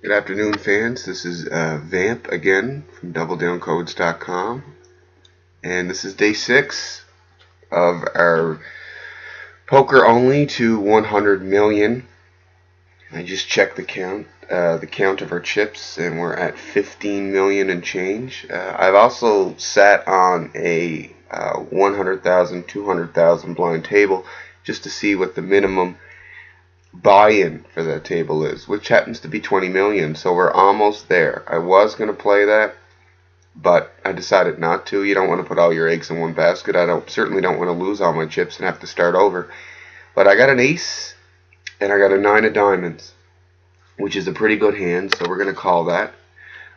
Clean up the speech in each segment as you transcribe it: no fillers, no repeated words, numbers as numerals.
Good afternoon, fans. This is Vamp again from DoubleDownCodes.com, and this is day 6 of our poker only to 100 million. I just checked the count of our chips, and we're at 15 million and change. I've also sat on a 100,000, 200,000 blind table just to see what the minimum buy-in for that table is, which happens to be 20 million, so we're almost there. I was going to play that, but I decided not to. You don't want to put all your eggs in one basket. Certainly don't want to lose all my chips and have to start over. But I got an ace, and I got a 9 of diamonds, which is a pretty good hand, so we're going to call that.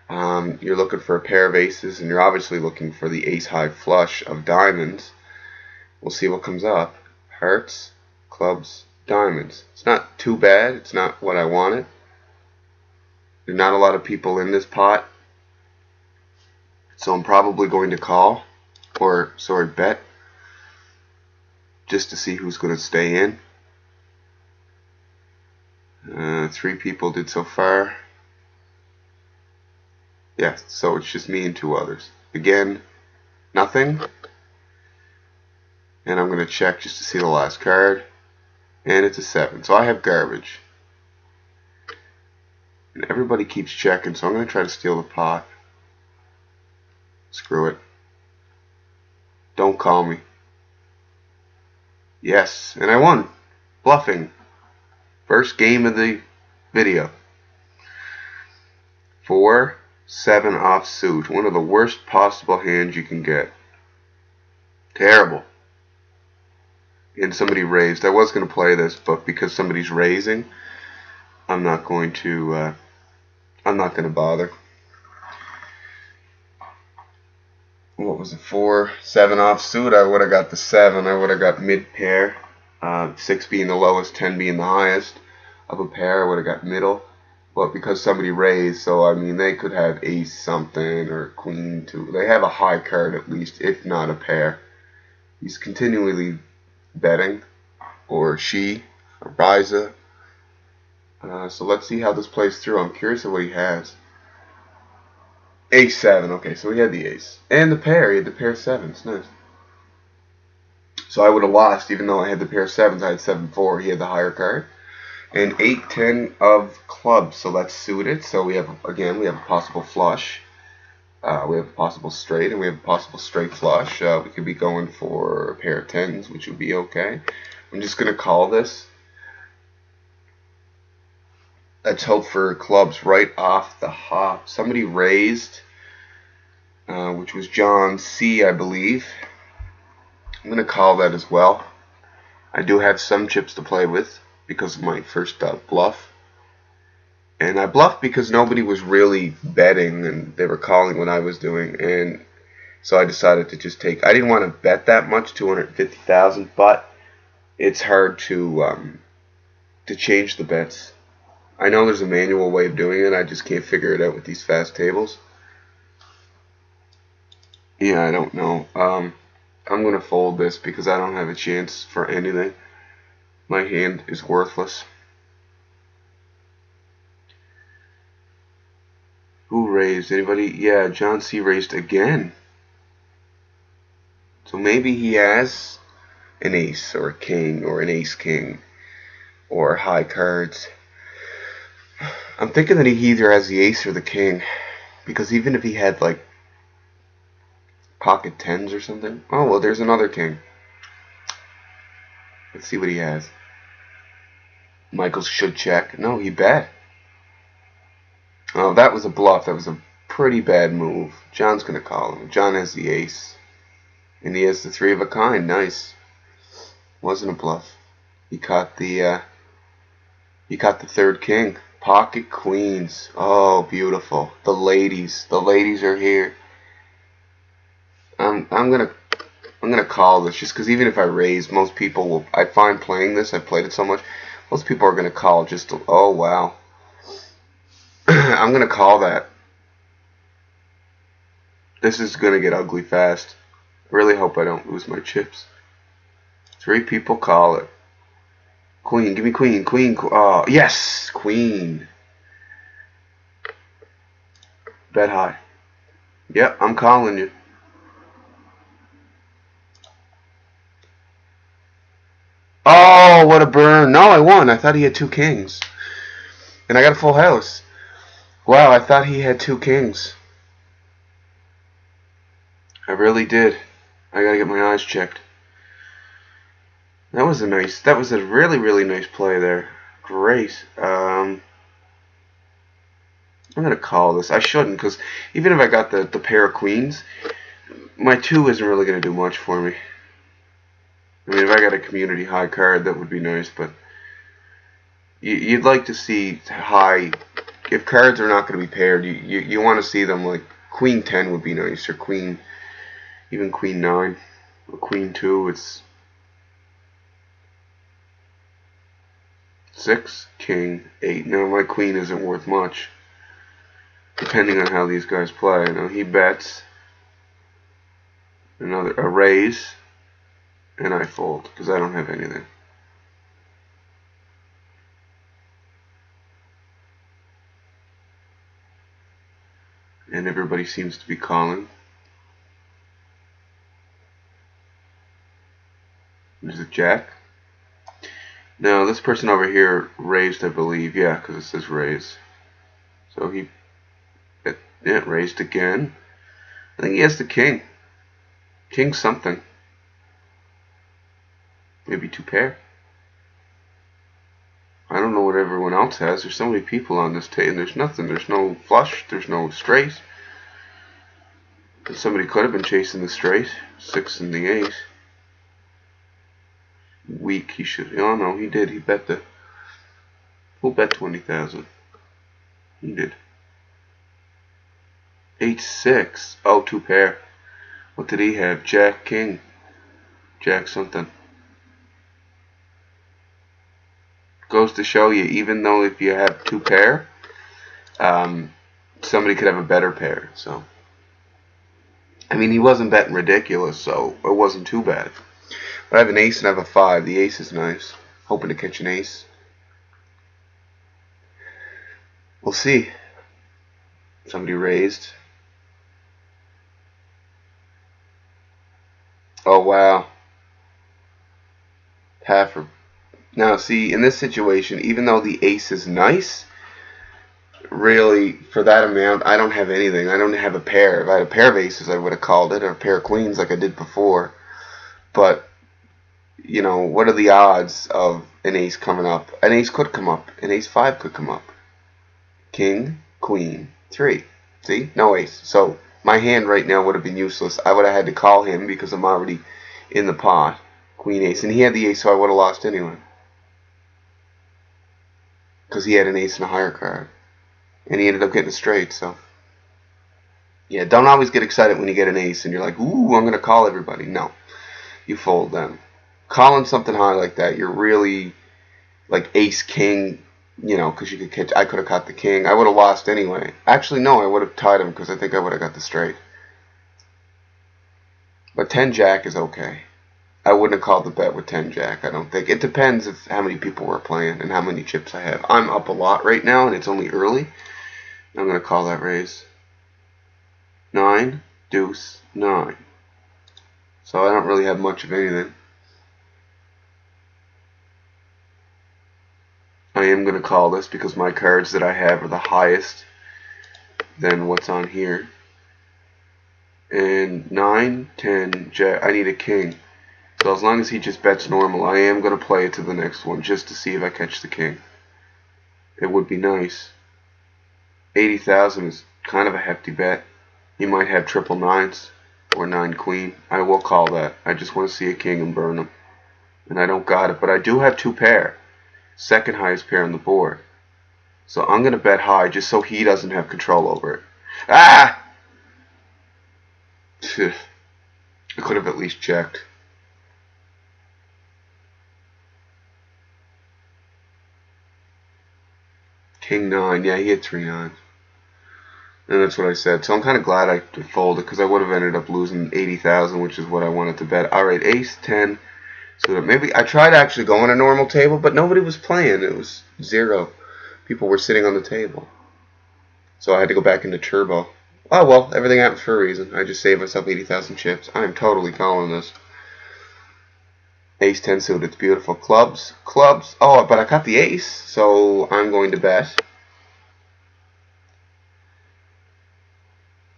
You're looking for a pair of aces, and you're obviously looking for the ace-high flush of diamonds. We'll see what comes up. Hearts, clubs, diamonds. It's not too bad. It's not what I wanted. There's not a lot of people in this pot, so I'm probably going to call, or sorry, bet, just to see who's going to stay in. 3 people did so far. Yeah, so it's just me and 2 others. Again, nothing. And I'm going to check just to see the last card. And it's a 7, so I have garbage. And everybody keeps checking, so I'm going to try to steal the pot. Screw it. Don't call me. Yes, and I won. Bluffing. First game of the video. 4, 7 offsuit. One of the worst possible hands you can get. Terrible. And somebody raised. I was going to play this, but because somebody's raising, I'm not going to bother. What was it? 4, 7 offsuit. I would have got the 7. I would have got mid pair. 6 being the lowest, 10 being the highest of a pair. I would have got middle. But because somebody raised, so I mean they could have ace something or queen 2. They have a high card at least, if not a pair. He's continually betting, or she, or Riza. So let's see how this plays through. I'm curious of what he has. Ace 7. Okay, so he had the ace. And the pair. He had the pair of 7s. Nice. So I would have lost even though I had the pair of 7s. I had 7-4. He had the higher card. And 8, 10 of clubs. So that's suited. So we have, again, we have a possible flush. We have a possible straight, and we have a possible straight flush. We could be going for a pair of 10s, which would be okay. I'm just going to call this. Let's hope for clubs right off the hop. Somebody raised, which was John C., I believe. I'm going to call that as well. I do have some chips to play with because of my first bluff. And I bluffed because nobody was really betting, and they were calling what I was doing. And so I decided to just take. I didn't want to bet that much, 250,000, but it's hard to change the bets. I know there's a manual way of doing it. I just can't figure it out with these fast tables. Yeah, I don't know. I'm going to fold this because I don't have a chance for anything. My hand is worthless. Who raised? Anybody? Yeah, John C. raised again. So maybe he has an ace or a king or an ace-king or high cards. I'm thinking that he either has the ace or the king, because even if he had like pocket 10s or something. Oh, well, there's another king. Let's see what he has. Michael should check. No, he bet. Oh, that was a bluff. That was a pretty bad move. John's going to call him. John has the ace. And he has the 3 of a kind. Nice. Wasn't a bluff. He caught the 3rd king. Pocket queens. Oh, beautiful. The ladies. The ladies are here. I'm gonna call this just because even if I raise, most people will. I find playing this. I've played it so much. Most people are gonna call just to, oh wow. I'm going to call that. This is going to get ugly fast. I really hope I don't lose my chips. 3 people call it. Queen, give me queen, queen. Oh, yes, queen. Bet high. Yep, I'm calling you. Oh, what a burn. No, I won. I thought he had 2 kings. And I got a full house. Wow, I thought he had 2 kings. I really did. I gotta get my eyes checked. That was a really, really nice play there. Great. I'm gonna call this. I shouldn't, because even if I got the pair of queens, my 2 isn't really gonna do much for me. I mean, if I got a community high card, that would be nice, but you'd like to see high. If cards are not going to be paired, you want to see them like Queen 10 would be nice, or even Queen 9, or Queen 2. It's 6, King, 8. Now my Queen isn't worth much, depending on how these guys play. Now he bets a raise, and I fold because I don't have anything. And everybody seems to be calling. There's a jack. Now this person over here raised, I believe. Yeah, because it says raise. So he raised again. I think he has the king. King something. Maybe 2 pair. I don't know what everyone else has. There's so many people on this table. There's nothing. There's no flush. There's no straight. But somebody could have been chasing the straight. 6 and the 8. Weak. He should. Oh no, he did. He bet the. Who bet 20,000? He did. 8-6. Oh, 2 pair. What did he have? Jack King. Jack something. Goes to show you, even though if you have 2 pair, somebody could have a better pair. So, I mean, he wasn't betting ridiculous, so it wasn't too bad. But I have an ace and I have a 5. The ace is nice. Hoping to catch an ace. We'll see. Somebody raised. Oh wow. Half or. Now, see, in this situation, even though the ace is nice, really, for that amount, I don't have anything. I don't have a pair. If I had a pair of aces, I would have called it, or a pair of queens like I did before. But, you know, what are the odds of an ace coming up? An ace could come up. An ace 5 could come up. King, queen, 3. See? No ace. So, my hand right now would have been useless. I would have had to call him because I'm already in the pot. Queen, ace. And he had the ace, so I would have lost anyway. Because he had an ace and a higher card. And he ended up getting a straight, so. Yeah, don't always get excited when you get an ace and you're like, ooh, I'm going to call everybody. No. You fold them. Calling something high like that, you're really like ace, king, you know, because you could catch. I could have caught the king. I would have lost anyway. Actually, no, I would have tied him because I think I would have got the straight. But 10 jack is okay. I wouldn't have called the bet with 10 jack, I don't think. It depends if how many people were playing and how many chips I have. I'm up a lot right now, and it's only early. I'm going to call that raise. 9, deuce, 9. So I don't really have much of anything. I am going to call this because my cards that I have are the highest than what's on here. And 9, 10, jack. I need a king. So as long as he just bets normal, I am going to play it to the next one just to see if I catch the king. It would be nice. 80,000 is kind of a hefty bet. He might have triple 9s or 9 queen. I will call that. I just want to see a king and burn him. And I don't got it, but I do have 2 pair. Second highest pair on the board. So I'm going to bet high just so he doesn't have control over it. Ah! I could have at least checked. King 9. Yeah, he had 3 9s. And that's what I said. So I'm kind of glad I folded because I would have ended up losing 80,000, which is what I wanted to bet. Alright, ace 10. So maybe I tried actually going a normal table, but nobody was playing. It was 0. People were sitting on the table. So I had to go back into turbo. Oh well, everything happens for a reason. I just saved myself 80,000 chips. I am totally calling this. Ace 10 suited. It's beautiful. Clubs. Clubs. Oh, but I got the ace, so I'm going to bet.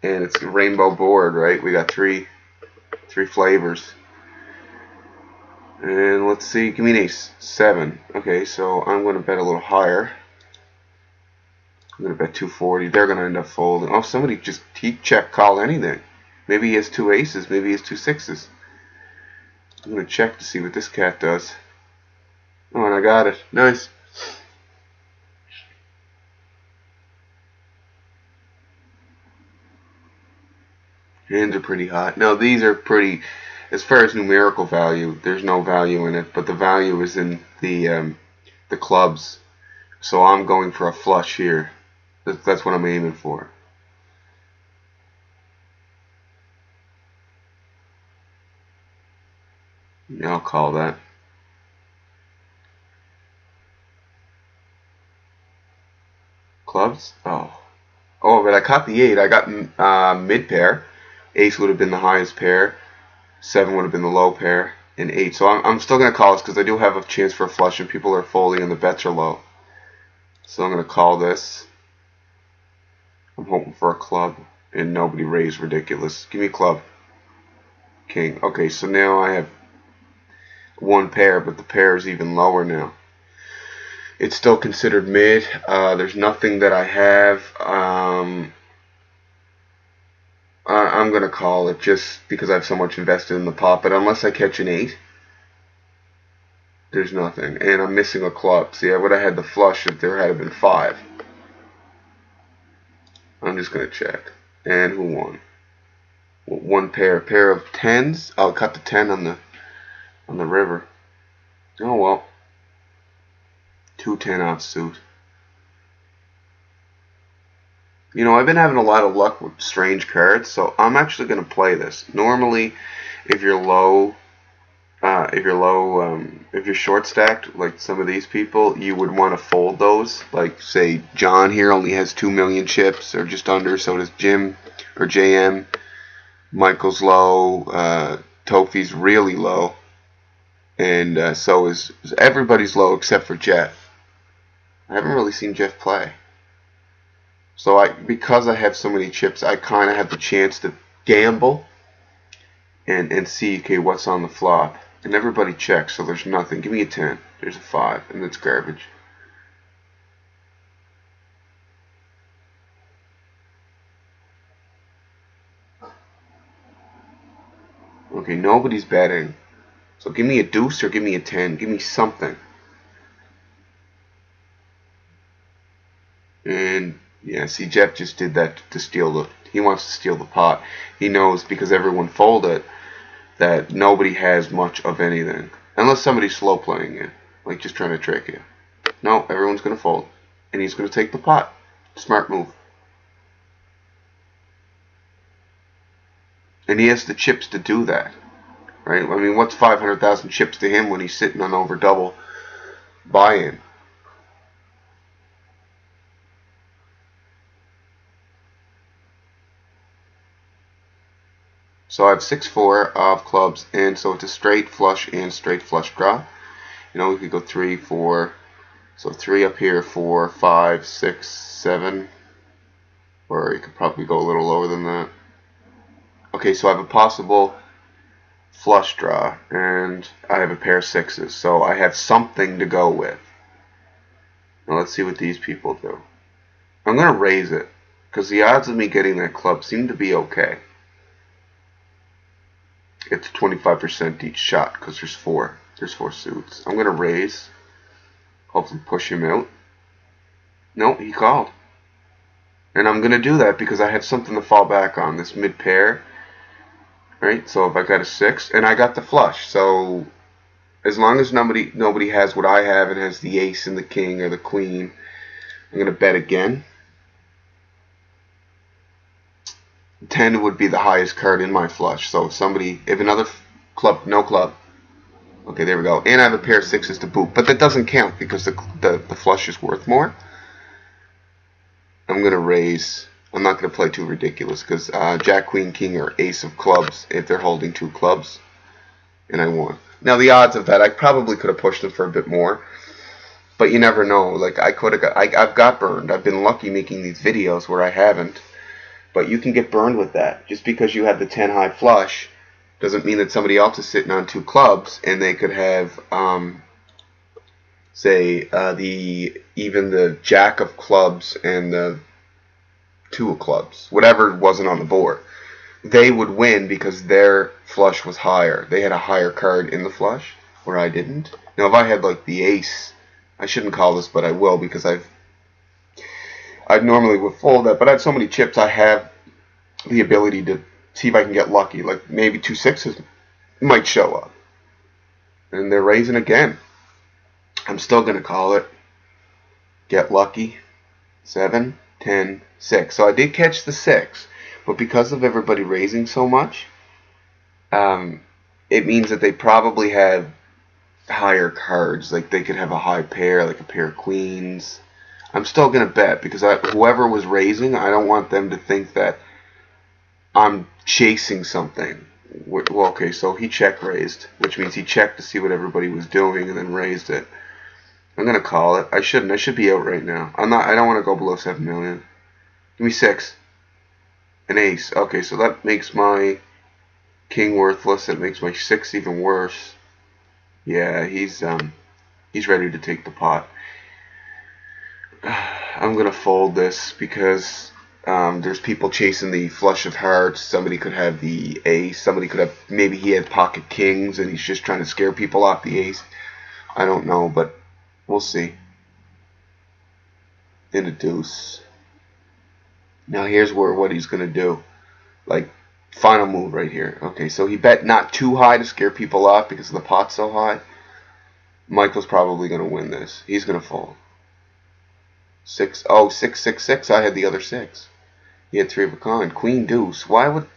And it's a rainbow board, right? We got three flavors. And let's see. Give me an ace. 7. Okay, so I'm going to bet a little higher. I'm going to bet 240. They're going to end up folding. Oh, somebody just check called anything. Maybe he has 2 aces. Maybe he has 2 sixes. I'm going to check to see what this cat does. Oh, and I got it. Nice. Hands are pretty hot. Now, these are pretty, as far as numerical value, there's no value in it, but the value is in the clubs. So I'm going for a flush here. That's what I'm aiming for. Yeah, I'll call that. Clubs? Oh. Oh, but I caught the 8. I got mid pair. Ace would have been the highest pair. 7 would have been the low pair. And 8. So I'm still going to call this because I do have a chance for a flush and people are folding and the bets are low. So I'm going to call this. I'm hoping for a club and nobody raised ridiculous. Give me a club. King. Okay, so now I have one pair, but the pair is even lower now. It's still considered mid. There's nothing that I have. I'm going to call it just because I have so much invested in the pot. But unless I catch an 8, there's nothing. And I'm missing a club. See, I would have had the flush if there had been 5. I'm just going to check. And who won? One pair. A pair of 10s. I'll cut the 10 on the river. Oh, well. 2 10 offsuit. You know, I've been having a lot of luck with strange cards, so I'm actually going to play this. Normally, if you're low, if you're short stacked, like some of these people, you would want to fold those. Like, say, John here only has 2 million chips, or just under, so does Jim, or JM. Michael's low, Tofi's really low, and so is everybody's low except for Jeff. I haven't really seen Jeff play. So because I have so many chips, I kind of have the chance to gamble and see, okay, what's on the flop. And everybody checks, so there's nothing. Give me a 10. There's a 5, and that's garbage. Okay, nobody's betting. So give me a deuce or give me a 10. Give me something. And yeah, see, Jeff just did that to steal he wants to steal the pot. He knows because everyone folded that nobody has much of anything. Unless somebody's slow playing you. Like just trying to trick you. No, everyone's going to fold. And he's going to take the pot. Smart move. And he has the chips to do that. Right? I mean, what's 500,000 chips to him when he's sitting on over double buy-in? So I have 6-4 of clubs, and so it's a straight flush and straight flush draw. You know, we could go 3, 4. So 3 up here, 4, 5, 6, 7. Or you could probably go a little lower than that. Okay, so I have a possible flush draw, and I have a pair of 6s. So I have something to go with. Now let's see what these people do. I'm going to raise it, because the odds of me getting that club seem to be okay. It's 25% each shot, because there's 4. There's 4 suits. I'm going to raise. Hopefully push him out. No, he called. And I'm going to do that because I have something to fall back on. This mid pair. Right? So if I got a 6. And I got the flush. So as long as nobody has what I have and has the ace and the king or the queen, I'm going to bet again. 10 would be the highest card in my flush. So if another club, no club. Okay, there we go. And I have a pair of 6s to boot. But that doesn't count because the flush is worth more. I'm going to raise I'm not going to play too ridiculous because Jack, Queen, King, or Ace of Clubs if they're holding 2 clubs, and I won. Now the odds of that, I probably could have pushed them for a bit more, but you never know. Like I could have, I've got burned. I've been lucky making these videos where I haven't, but you can get burned with that. Just because you have the 10 high flush doesn't mean that somebody else is sitting on 2 clubs and they could have, say, even the Jack of Clubs and the 2 of Clubs, whatever wasn't on the board. They would win because their flush was higher. They had a higher card in the flush, where I didn't. Now, if I had like the ace, I shouldn't call this, but I will because I normally would fold that. But I have so many chips, I have the ability to see if I can get lucky. Like maybe 2 6s might show up, and they're raising again. I'm still gonna call it. Get lucky. 7, 10, 6. So I did catch the 6. But because of everybody raising so much, it means that they probably have higher cards. Like they could have a high pair, like a pair of queens. I'm still going to bet because whoever was raising, I don't want them to think that I'm chasing something. Well, okay, so he check raised, which means he checked to see what everybody was doing and then raised it. I'm going to call it. I shouldn't. I should be out right now. I don't want to go below 7 million. Give me 6. An ace. Okay, so that makes my king worthless. It makes my 6 even worse. Yeah, he's ready to take the pot. I'm gonna fold this because there's people chasing the flush of hearts. Somebody could have the ace. Somebody could have, maybe he had pocket kings and he's just trying to scare people off the ace. I don't know, but we'll see. In a deuce. Now here's what he's going to do. Like, final move right here. Okay, so he bet not too high to scare people off because the pot's so high. Michael's probably going to win this. He's going to fold. 6. Oh, 6, 6, 6. I had the other 6. He had 3 of a kind. Queen deuce. Why would...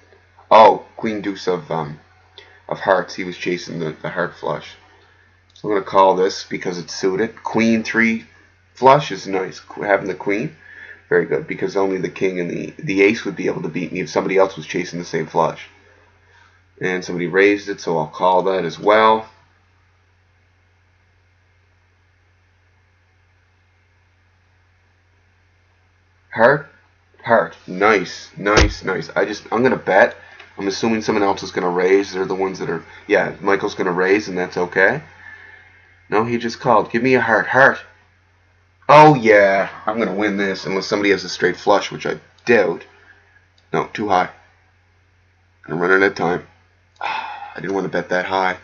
Oh, queen deuce of hearts. He was chasing the heart flush. So I'm going to call this because it's suited. Queen 3 flush is nice. Having the queen. Very good, because only the king and the ace would be able to beat me if somebody else was chasing the same flush. And somebody raised it, so I'll call that as well. Heart, heart, nice, nice, nice. I'm gonna bet. I'm assuming someone else is gonna raise. They're the ones that are. Yeah, Michael's gonna raise, and that's okay. No, he just called. Give me a heart, heart. Oh, yeah, I'm going to win this unless somebody has a straight flush, which I doubt. No, too high. I'm running out of time. I didn't want to bet that high.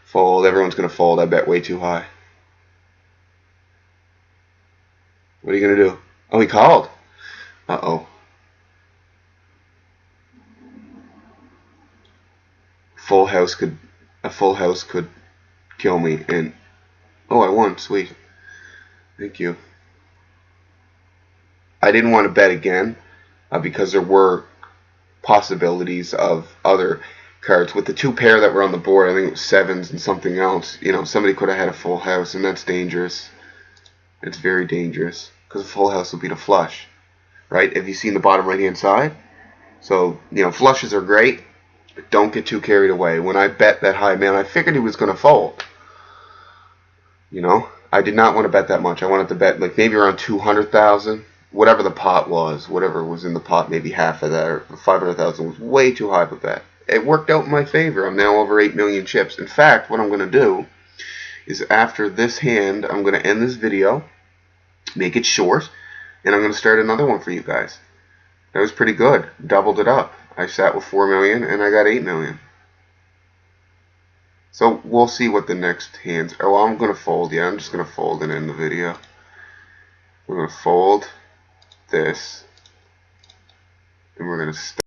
Fold. Everyone's going to fold. I bet way too high. What are you going to do? Oh, he called. Uh-oh. A full house could kill me. And oh, I won. Sweet. Thank you. I didn't want to bet again because there were possibilities of other cards. With the 2 pair that were on the board, I think it was 7s and something else. You know, somebody could have had a full house, and that's dangerous. It's very dangerous because a full house will beat a flush, right? Have you seen the bottom right-hand side? So, you know, flushes are great, but don't get too carried away. When I bet that high, man, I figured he was going to fold. You know? I did not want to bet that much. I wanted to bet like maybe around 200,000, whatever the pot was, whatever was in the pot, maybe half of that, or 500,000 was way too high of a bet. It worked out in my favor. I'm now over 8 million chips. In fact, what I'm going to do is after this hand, I'm going to end this video, make it short, and I'm going to start another one for you guys. That was pretty good. Doubled it up. I sat with 4 million and I got 8 million. So we'll see what the next hands are. Well, I'm going to fold. Yeah, I'm just going to fold and end the video. We're going to fold this. And we're going to stop.